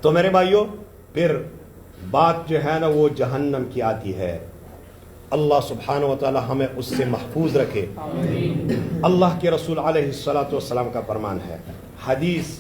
تو میرے بھائیوں پھر بات جو ہے نا وہ جہنم کی آتی ہے. اللہ سبحانہ و تعالی ہمیں اس سے محفوظ رکھے. اللہ کے رسول علیہ الصلوۃ والسلام کا فرمان ہے, حدیث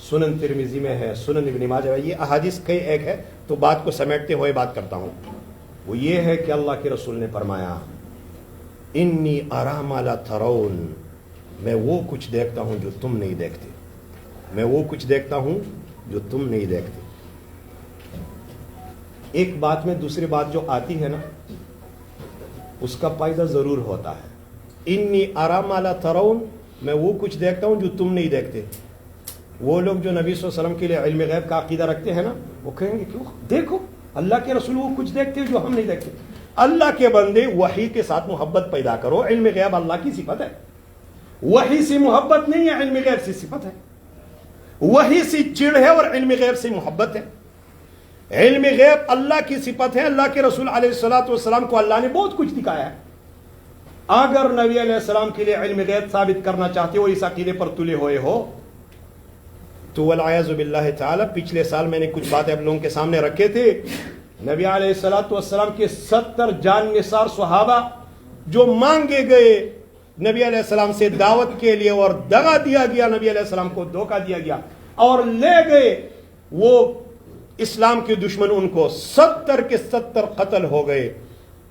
سنن ترمذی میں ہے, سنن ابن ماجہ میں, یہ احادیث کئی ایک ہے تو بات کو سمیٹتے ہوئے بات کرتا ہوں. وہ یہ ہے کہ اللہ کے رسول نے فرمایا انی ارا ما لا ترون, میں وہ کچھ دیکھتا ہوں جو تم نہیں دیکھتے, میں وہ کچھ دیکھتا ہوں جو تم نہیں دیکھتے. ایک بات میں دوسری بات جو آتی ہے نا اس کا فائدہ ضرور ہوتا ہے. انی ارا ما لا ترون, میں وہ کچھ دیکھتا ہوں جو تم نہیں دیکھتے. وہ لوگ جو نبی صلی اللہ علیہ وسلم کے لیے علم غیب کا عقیدہ رکھتے ہیں نا, وہ کہیں گے کیوں دیکھو اللہ کے رسول وہ کچھ دیکھتے جو ہم نہیں دیکھتے. اللہ کے بندے وحی کے ساتھ محبت پیدا کرو. علم غیب اللہ کی صفت ہے, وحی سے محبت نہیں ہے, علم غیب سے صفت ہے. وحی سے چڑ ہے اور علم غیب سے محبت ہے. علم غیب اللہ کی صفت ہے. اللہ کے رسول علیہ الصلوۃ والسلام کو اللہ نے بہت کچھ دکھایا ہے. اگر نبی علیہ السلام کے لیے علم غیب ثابت کرنا چاہتے ہو, اس عقیدے پر تلے ہوئے ہو, تو والعیاذ باللہ تعالی پچھلے سال میں نے کچھ باتیں آپ لوگوں کے سامنے رکھے تھے. نبی علیہ الصلوۃ والسلام کے 70 جان نثار صحابہ جو مانگے گئے نبی علیہ السلام سے دعوت کے لیے اور دغا دیا گیا, نبی علیہ السلام کو دھوکہ دیا گیا اور لے گئے وہ اسلام کے دشمن, ان کو 70 کے 70 قتل ہو گئے.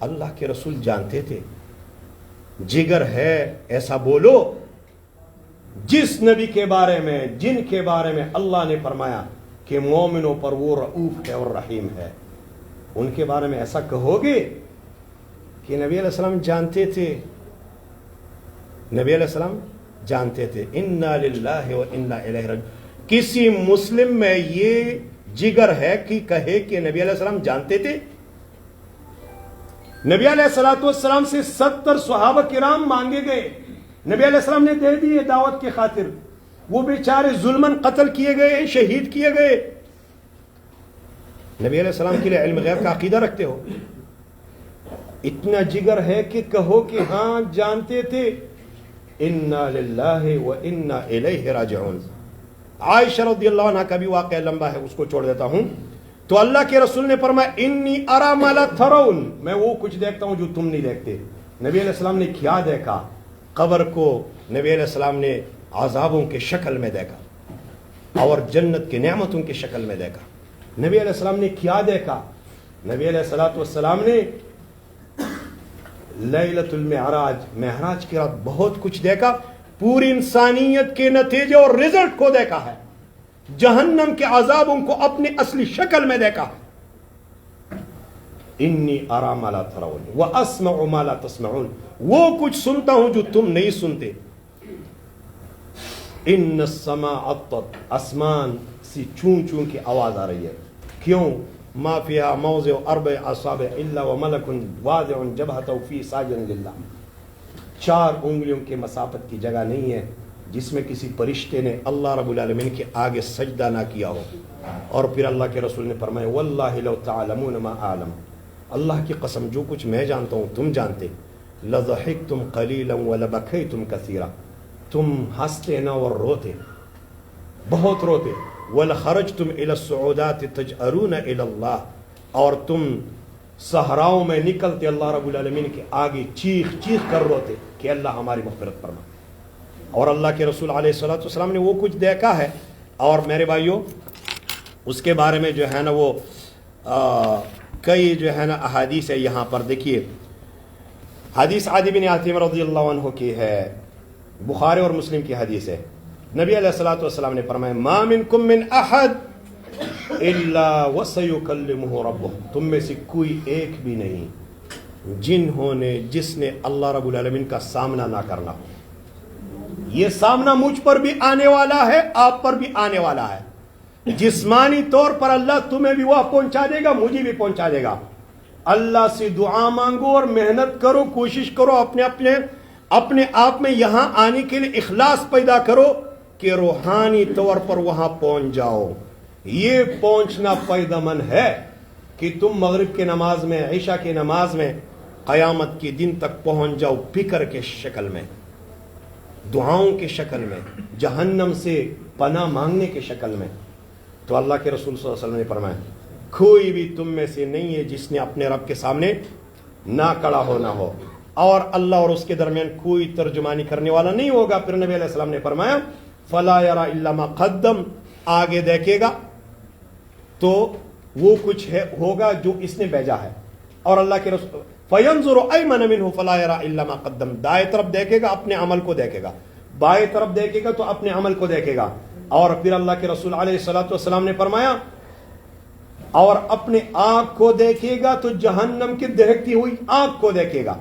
اللہ کے رسول جانتے تھے جگر ہے ایسا بولو جس نبی کے بارے میں, جن کے بارے میں اللہ نے فرمایا کہ مومنوں پر وہ رؤوف ہے اور رحیم ہے, ان کے بارے میں ایسا کہو گے کہ نبی علیہ السلام جانتے تھے. نبی علیہ السلام جانتے تھے. انا للہ و انا الیہ راجعون. کسی مسلم میں یہ جگر ہے کہ کہے کہ نبی علیہ السلام جانتے تھے؟ نبی علیہ الصلوۃ والسلام سے 70 صحابہ کرام مانگے گئے, نبی علیہ السلام نے دے دیے دعوت کی خاطر. وہ بیچارے ظلمن قتل کیے گئے, شہید کیے گئے. نبی علیہ السلام کے لیے علم غیب کا عقیدہ رکھتے ہو؟ اتنا جگر ہے کہ کہو کہ ہاں جانتے تھے. انا للہ و انا الیہ راجعون. عائشہ رضی اللہ عنہ کا بھی واقعہ لمبا ہے, اس کو چھوڑ دیتا ہوں. تو اللہ کے رسول نے فرمایا انی ارا ما لا ترون, میں وہ کچھ دیکھتا ہوں جو تم نہیں دیکھتے. نبی علیہ السلام نے کیا دیکھا؟ قبر کو نبی علیہ السلام نے عذابوں کے شکل میں دیکھا اور جنت کی نعمتوں کی شکل میں دیکھا. نبی علیہ السلام نے کیا دیکھا؟ نبی علیہ الصلوۃ والسلام نے لیلۃ المعراج, معراج کی رات بہت کچھ دیکھا. پوری انسانیت کے نتیجے اور رزلٹ کو دیکھا ہے. جہنم کے عذابوں کو اپنی اصلی شکل میں دیکھا ہے. انی ارا ما لا ترون واسمع ما لا تسمعون, وہ کچھ سنتا ہوں جو تم نہیں سنتے. ان السماء عطت, آسمان سے چون چون کی آواز آ رہی ہے. کیوں؟ ما فيها موضع 4 اصابع الا وملك واضع جبهته في ساجدا لله. 4 انگلیوں کے مسافت کی جگہ نہیں ہے جس میں کسی فرشتے نے اللہ رب العالمین کے آگے سجدہ نہ کیا ہو. اور پھر اللہ کے رسول نے فرمایا واللہ لو تعلمون ما اعلم, اللہ کی قسم جو کچھ میں جانتا ہوں تم جانتے. لضحکتم قلیلا ولبکیتم کثیرا, تم ہنستے نہ اور روتے, بہت روتے. ولخرجتم الى الصعودات تجأرون الى اللہ, اور تم صحراؤں میں نکلتے اللہ رب العالمین کے آگے چیخ چیخ کر روتے کہ اللہ ہماری مغفرت فرما. اور اللہ کے رسول علیہ الصلوۃ والسلام نے وہ کچھ دیکھا ہے. اور میرے بھائیوں اس کے بارے میں جو ہے نا وہ کئی جو ہے نا احادیث ہے. یہاں پر دیکھیے حدیث عدی بن حاتم رضی اللہ عنہ کی ہے, بخاری اور مسلم کی حدیث ہے. نبی علیہ الصلوۃ والسلام نے فرمایا ما منکم من احد الا وسیکلمہ ربہ, تم میں سے کوئی ایک بھی نہیں جس نے اللہ رب العالمین کا سامنا نہ کرنا ہو. یہ سامنا مجھ پر بھی آنے والا ہے, آپ پر بھی آنے والا ہے. جسمانی طور پر اللہ تمہیں بھی وہ پہنچا دے گا, مجھے بھی پہنچا دے گا. اللہ سے دعا مانگو اور محنت کرو, کوشش کرو, اپنے آپ میں یہاں آنے کے لیے اخلاص پیدا کرو کہ روحانی طور پر وہاں پہنچ جاؤ. یہ پہنچنا فائدہ مند ہے کہ تم مغرب کے نماز میں, عشاء کی نماز میں قیامت کے دن تک پہنچ جاؤ فکر کے شکل میں, دعاؤں کے شکل میں, جہنم سے پناہ مانگنے کے شکل میں. تو اللہ کے رسول صلی اللہ علیہ وسلم نے فرمایا کوئی بھی تم میں سے نہیں ہے جس نے اپنے رب کے سامنے نہ کھڑا ہونا ہو اور اللہ اور اس کے درمیان کوئی ترجمانی کرنے والا نہیں ہوگا. پھر نبی علیہ السلام نے فرمایا فلا یرا الا ما قدم, آگے دیکھے گا تو وہ کچھ ہے ہوگا جو اس نے بھیجا ہے. اور اللہ کے رسول فینظر ایمن منہ فلا یرا الا ما قدم, دائیں طرف دیکھے گا اپنے عمل کو دیکھے گا, بائیں طرف دیکھے گا تو اپنے عمل کو دیکھے گا. اور پھر اللہ کے رسول علیہ الصلوۃ والسلام نے فرمایا اور اپنے آنکھ کو دیکھے گا تو جہنم کی دہکتی ہوئی آنکھ کو دیکھے گا.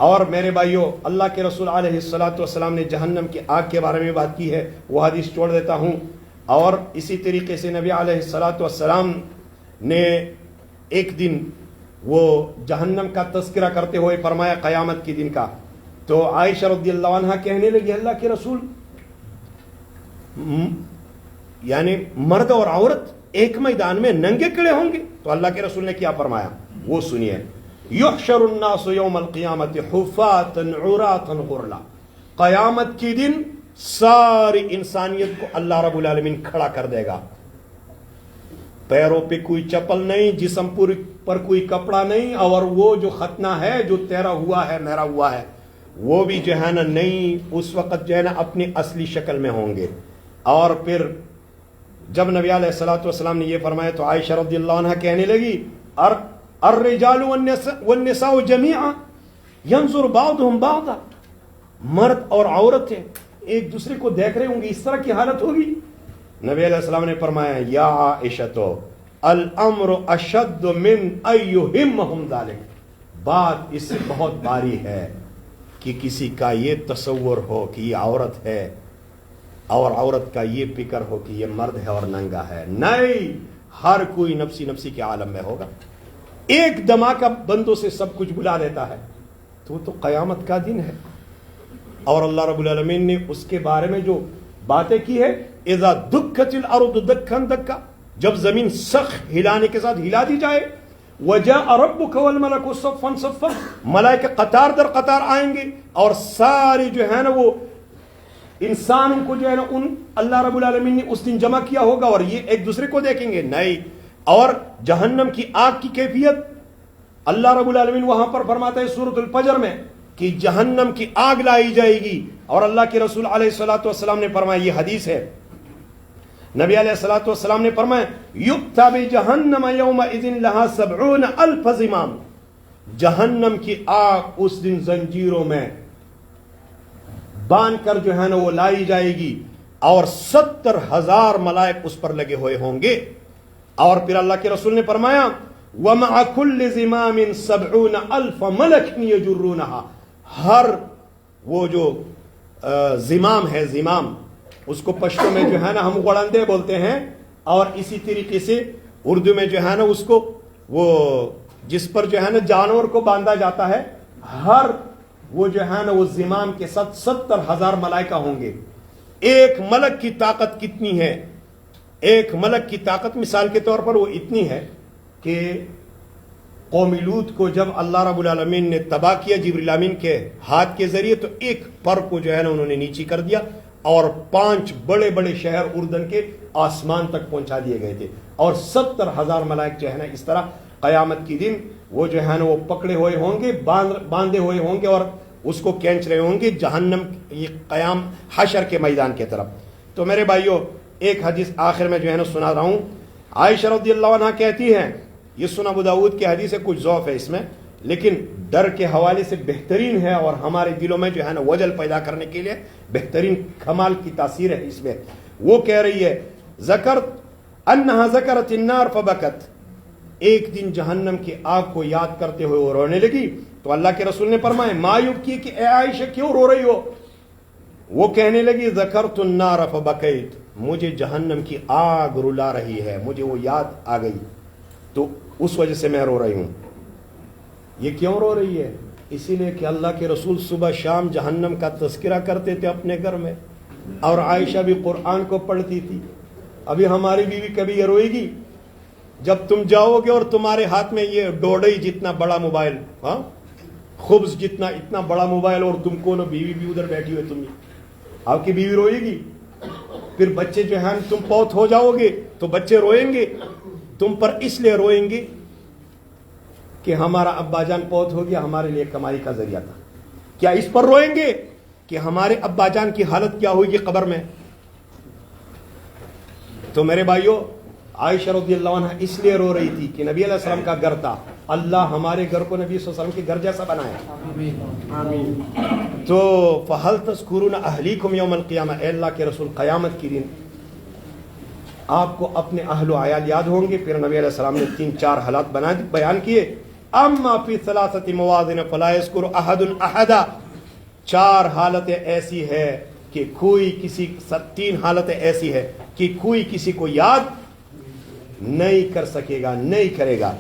اور میرے بھائیوں, اللہ کے رسول علیہ الصلوۃ والسلام نے جہنم کی آگ کے بارے میں بات کی ہے, وہ حدیث چھوڑ دیتا ہوں. اور اسی طریقے سے نبی علیہ الصلوۃ والسلام نے ایک دن وہ جہنم کا تذکرہ کرتے ہوئے فرمایا قیامت کے دن کا. تو عائشہ رضی اللہ عنہا کہنے لگی اللہ کے رسول یعنی مرد اور عورت ایک میدان میں ننگے کھڑے ہوں گے؟ تو اللہ کے رسول نے کیا فرمایا وہ سنیے. یحشر الناس یوم القیامت حفاتا عراتا غرلا, قیامت کے دن ساری انسانیت کو اللہ رب العالمین کھڑا کر دے گا, پیروں پہ کوئی چپل نہیں, جسم پر کوئی کپڑا نہیں, اور وہ جو ختنہ ہے جو تیرا ہوا ہے میرا ہوا ہے وہ بھی جو ہے نا نہیں, اس وقت جو ہے نا اپنی اصلی شکل میں ہوں گے. اور پھر جب نبی علیہ الصلوۃ والسلام نے یہ فرمایا تو عائشہ رضی اللہ عنہا کہنے لگی الرجال والنساء جميعا ينظر بعضهم بعضا, مرد اور عورتیں ایک دوسرے کو دیکھ رہے ہوں گے, اس طرح کی حالت ہوگی. نبی علیہ السلام نے فرمایا یا عائشہ الامر اشد من ایہمہم ذلک, بات اس سے بہت باری ہے کہ کسی کا یہ تصور ہو کہ یہ عورت ہے اور عورت کا یہ فکر ہو کہ یہ مرد ہے اور ننگا ہے. نہیں, ہر کوئی نفسی نفسی کے عالم میں ہوگا. ایک دھماکہ بندوں سے سب کچھ بلا دیتا ہے, تو قیامت کا دن ہے. اور اللہ رب العالمین نے اس کے بارے میں جو باتیں کی ہے اذا دکت الارض دکا دکا, جب زمین سخت ہلانے کے ساتھ ہلا دی جائے, وجاء ربک والملک صفا صفا, ملائکہ قطار در قطار آئیں گے اور ساری جو ہے نا وہ انسان کو جو ہے نا ان اللہ رب العالمین نے اس دن جمع کیا ہوگا اور یہ ایک دوسرے کو دیکھیں گے نہیں. اور جہنم کی آگ کی کیفیت اللہ رب العالمین وہاں پر فرماتا ہے سورۃ الفجر میں کہ جہنم کی آگ لائی جائے گی. اور اللہ کے رسول علیہ الصلوۃ والسلام نے فرمایا, یہ حدیث ہے, نبی علیہ الصلوۃ والسلام نے فرمایا یؤتی بجہنم یومئذ لہا 70,000 زمام, جہنم کی آگ اس دن زنجیروں میں باندھ کر جو ہے نا وہ لائی جائے گی اور 70,000 ملائک اس پر لگے ہوئے ہوں گے. اور پھر اللہ کے رسول نے فرمایا وَمَعَ كُلِّ زِمَامٍ 70,000 مَلَكٍ يَجُرُّونَهَا, ہر وہ جو زمام ہے, زمام اس کو پشتو میں جو ہے نا ہم غڑندے بولتے ہیں, اور اسی طریقے سے اردو میں جو ہے نا اس کو وہ جس پر جو ہے نا جانور کو باندھا جاتا ہے, ہر وہ جو ہے نا وہ زمام کے ساتھ 70,000 ملائکہ ہوں گے. ایک ملک کی طاقت کتنی ہے؟ ایک ملک کی طاقت مثال کے طور پر وہ اتنی ہے کہ قوم لوط کو جب اللہ رب العالمین نے تباہ کیا جبریل امین کے ہاتھ کے ذریعے, تو ایک پر کو جو ہے نا انہوں نے نیچی کر دیا اور 5 بڑے بڑے شہر اردن کے آسمان تک پہنچا دیے گئے تھے. اور 70,000 ملائک جو ہے نا اس طرح قیامت کی دن وہ جو ہے نا وہ پکڑے ہوئے ہوں گے, باندھے ہوئے ہوں گے اور اس کو کھینچ رہے ہوں گے جہنم یہ قیام حشر کے میدان کے طرف. تو میرے بھائیوں, ایک حدیث آخر میں جو ہے نا سنا رہا ہوں. عائشہ رضی اللہ عنہ کہتی ہیں, یہ سنن ابو داؤد کی حدیث ہے, کچھ ضعف ہے اس میں, لیکن ڈر کے حوالے سے بہترین ہے اور ہمارے دلوں میں جو ہے نا وجل پیدا کرنے کے لیے بہترین کمال کی تاثیر ہے اس میں. وہ کہہ رہی ہے ذکرت انہا ذکرت النار فبکت, ایک دن جہنم کی آگ کو یاد کرتے ہوئے وہ رونے لگی. تو اللہ کے رسول نے فرمایا ما یبکی, کہ اے عائشہ کیوں رو رہی ہو؟ وہ کہنے لگی ذکرت النار فبکیت, مجھے جہنم کی آگ رلا رہی ہے, مجھے وہ یاد آ گئی تو اس وجہ سے میں رو رہی ہوں. یہ کیوں رو رہی ہے؟ اسی لیے کہ اللہ کے رسول صبح شام جہنم کا تذکرہ کرتے تھے اپنے گھر میں, اور عائشہ بھی قرآن کو پڑھتی تھی. ابھی ہماری بیوی کبھی یہ روئے گی جب تم جاؤ گے اور تمہارے ہاتھ میں یہ ڈوڈئی جتنا بڑا موبائل, ہاں خبز جتنا اتنا بڑا موبائل, اور تم کو نا بیوی بھی ادھر بیٹھی ہوئی, تم آپ کی بیوی روئے گی؟ پھر بچے جو ہیں تم فوت ہو جاؤ گے تو بچے روئیں گے، تم پر اس لیے روئیں گے کہ ہمارا ابا جان فوت ہو گیا، ہمارے لیے کمائی کا ذریعہ تھا. کیا اس پر روئیں گے کہ ہمارے ابا جان کی حالت کیا ہوگی قبر میں؟ تو میرے بھائیوں، عائشہ رضی اللہ عنہ اس لیے رو رہی تھی کہ نبی علیہ السلام کا گھر تھا، اللہ ہمارے گھر کو نبی صلی اللہ علیہ وسلم کے گھر جیسا بنایا. تو فہل تذکرون اہلیکم یوم القیامہ، اے اللہ کے رسول قیامت کی دن آپ کو اپنے اہل و عیال یاد ہوں گے؟ پھر نبی علیہ السلام نے 3-4 حالات بیان کیے. اما فی ثلاثۃ مواطن فلا یذکر احد احدا، 4 حالتیں ایسی ہے کہ کوئی کسی 3 حالتیں ایسی ہے کہ کوئی کسی کو یاد نہیں کر سکے گا، نہیں کرے گا.